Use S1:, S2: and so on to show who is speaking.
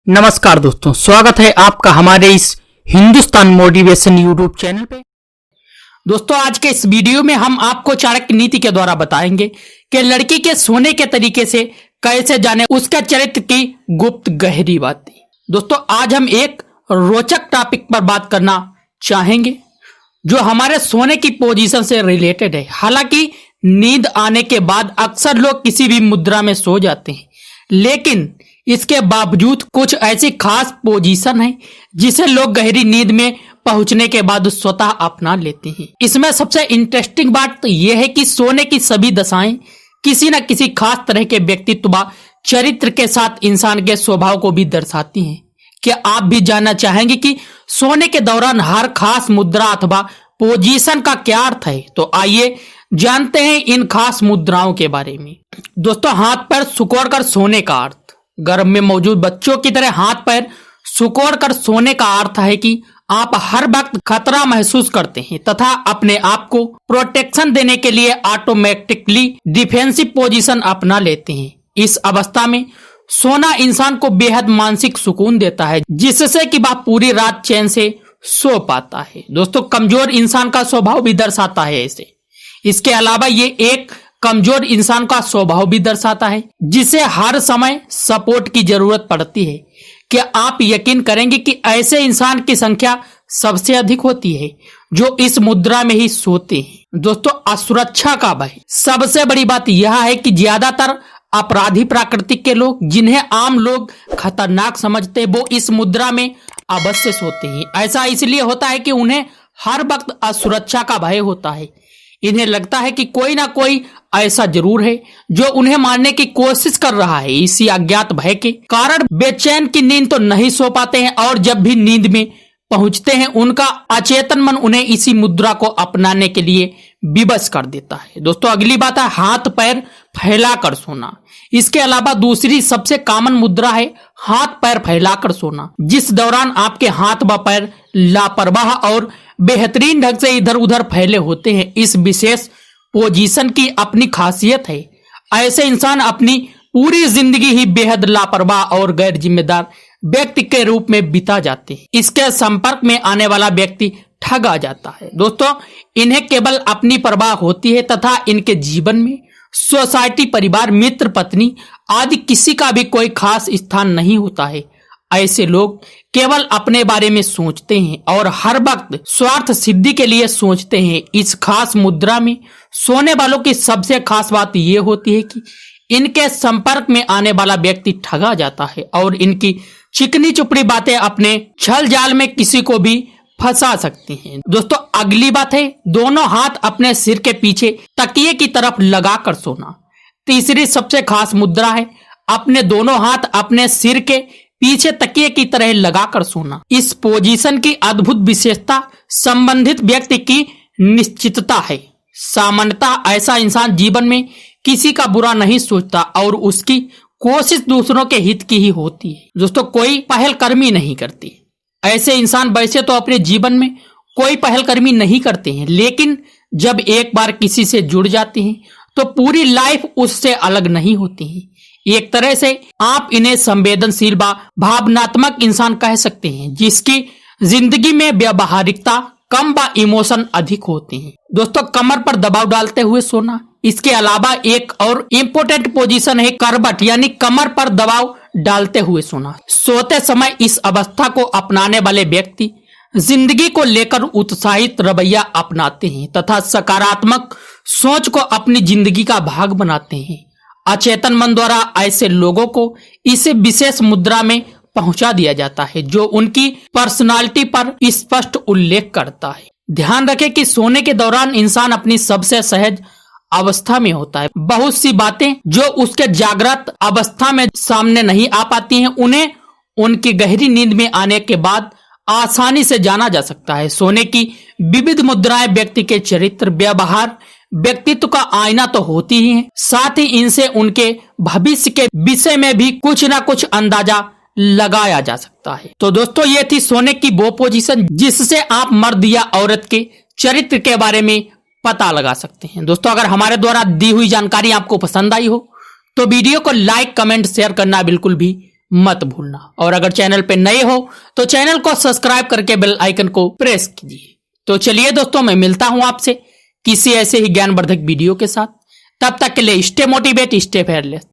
S1: नमस्कार दोस्तों, स्वागत है आपका हमारे इस हिंदुस्तान मोटिवेशन यूट्यूब चैनल पे। दोस्तों, आज के इस वीडियो में हम आपको चाणक्य नीति के द्वारा बताएंगे कि लड़की के सोने के तरीके से कैसे जाने उसके चरित्र की गुप्त गहरी बातें। दोस्तों, आज हम एक रोचक टॉपिक पर बात करना चाहेंगे जो हमारे सोने की पोजीशन से रिलेटेड है। हालांकि नींद आने के बाद अक्सर लोग किसी भी मुद्रा में सो जाते हैं, लेकिन इसके बावजूद कुछ ऐसी खास पोजीशन है जिसे लोग गहरी नींद में पहुंचने के बाद स्वतः अपना लेते हैं। इसमें सबसे इंटरेस्टिंग बात तो यह है कि सोने की सभी दशाएं किसी न किसी खास तरह के व्यक्तित्व व चरित्र के साथ इंसान के स्वभाव को भी दर्शाती हैं। क्या आप भी जानना चाहेंगे कि सोने के दौरान हर खास मुद्रा अथवा पोजीशन का क्या अर्थ है? तो आइए जानते हैं इन खास मुद्राओं के बारे में। दोस्तों, हाथ पैर सिकोड़कर सोने का अर्थ। गर्भ में मौजूद बच्चों की तरह हाथ पैर सिकोड़कर सोने का अर्थ है कि आप हर वक्त खतरा महसूस करते हैं तथा अपने आप को प्रोटेक्शन देने के लिए ऑटोमेटिकली डिफेंसिव पोजीशन अपना लेते हैं। इस अवस्था में सोना इंसान को बेहद मानसिक सुकून देता है, जिससे कि वह पूरी रात चैन से सो पाता है। दोस्तों, कमजोर इंसान का स्वभाव भी दर्शाता है ऐसे। इसके अलावा ये एक कमजोर इंसान का स्वभाव भी दर्शाता है जिसे हर समय सपोर्ट की जरूरत पड़ती है। क्या आप यकीन करेंगे कि ऐसे इंसान की संख्या सबसे अधिक होती है जो इस मुद्रा में ही सोते हैं। दोस्तों, असुरक्षा का भय। सबसे बड़ी बात यह है कि ज्यादातर अपराधी प्रकृति के लोग, जिन्हें आम लोग खतरनाक समझते, वो इस मुद्रा में अवश्य सोते हैं। ऐसा इसलिए होता है कि उन्हें हर वक्त असुरक्षा का भय होता है। इन्हें लगता है कि कोई ना कोई ऐसा जरूर है जो उन्हें मारने की कोशिश कर रहा है। इसी अज्ञात भय के कारण बेचैन की नींद तो नहीं सो पाते हैं और जब भी नींद में पहुंचते हैं उनका अचेतन मन उन्हें इसी मुद्रा को अपनाने के लिए विवश कर देता है। दोस्तों, अगली बात है हाथ पैर फैलाकर सोना। इसके अलावा दूसरी सबसे कॉमन मुद्रा है हाथ पैर फैलाकर सोना, जिस दौरान आपके हाथ व पैर लापरवाह और बेहतरीन ढंग से इधर उधर फैले होते हैं। इस विशेष पोजीशन की अपनी खासियत है। ऐसे इंसान अपनी पूरी जिंदगी ही बेहद लापरवाह और गैर जिम्मेदार व्यक्ति के रूप में बिता जाते हैं। इसके संपर्क में आने वाला व्यक्ति ठगा जाता है। दोस्तों, इन्हें केवल अपनी परवाह होती है तथा इनके जीवन में सोसाइटी, परिवार, मित्र, पत्नी आदि किसी का भी कोई खास स्थान नहीं होता है। ऐसे लोग केवल अपने बारे में सोचते हैं और हर वक्त स्वार्थ सिद्धि के लिए सोचते हैं। इस खास मुद्रा में सोने वालों की सबसे खास बात यह होती है कि इनके संपर्क में आने वाला व्यक्ति ठगा जाता है और इनकी चिकनी चुपड़ी बातें अपने छल जाल में किसी को भी फंसा सकती हैं। दोस्तों, अगली बात है दोनों हाथ अपने सिर के पीछे तकिए की तरफ लगाकर सोना। तीसरी सबसे खास मुद्रा है अपने दोनों हाथ अपने सिर के पीछे तकिए की तरह लगाकर सोना। इस पोजीशन की अद्भुत विशेषता संबंधित व्यक्ति की निश्चितता है। सामान्यतः ऐसा इंसान जीवन में किसी का बुरा नहीं सोचता और उसकी कोशिश दूसरों के हित की ही होती है। दोस्तों, कोई पहलकर्मी नहीं करती। ऐसे इंसान वैसे तो अपने जीवन में कोई पहलकर्मी नहीं करते हैं, लेकिन जब एक बार किसी से जुड़ जाते हैं तो पूरी लाइफ उससे अलग नहीं होती है। एक तरह से आप इन्हें संवेदनशील व भावनात्मक इंसान कह सकते हैं, जिसकी जिंदगी में व्यावहारिकता कम व इमोशन अधिक होते हैं। दोस्तों, कमर पर दबाव डालते हुए सोना। इसके अलावा एक और इम्पोर्टेंट पोजीशन है करवट, यानी कमर पर दबाव डालते हुए सोना। सोते समय इस अवस्था को अपनाने वाले व्यक्ति जिंदगी को लेकर उत्साहित रवैया अपनाते हैं तथा सकारात्मक सोच को अपनी जिंदगी का भाग बनाते हैं। अचेतन मन द्वारा ऐसे लोगों को इस विशेष मुद्रा में पहुंचा दिया जाता है जो उनकी पर्सनालिटी पर स्पष्ट उल्लेख करता है। ध्यान रखें कि सोने के दौरान इंसान अपनी सबसे सहज अवस्था में होता है। बहुत सी बातें जो उसके जागृत अवस्था में सामने नहीं आ पाती हैं, उन्हें उनकी गहरी नींद में आने के बाद आसानी से जाना जा सकता है। सोने की विविध मुद्राएं व्यक्ति के चरित्र, व्यवहार, व्यक्तित्व का आईना तो होती ही है, साथ ही इनसे उनके भविष्य के विषय में भी कुछ ना कुछ अंदाजा लगाया जा सकता है। तो दोस्तों, ये थी सोने की वो पोजीशन जिससे आप मर्द या औरत के चरित्र के बारे में पता लगा सकते हैं। दोस्तों, अगर हमारे द्वारा दी हुई जानकारी आपको पसंद आई हो तो वीडियो को लाइक, कमेंट, शेयर करना बिल्कुल भी मत भूलना। और अगर चैनल पे नए हो तो चैनल को सब्सक्राइब करके बेल आइकन को प्रेस कीजिए। तो चलिए दोस्तों, मैं मिलता हूं आपसे किसी ऐसे ही ज्ञानवर्धक वीडियो के साथ। तब तक के लिए स्टे मोटिवेट, स्टे फेयरलेस।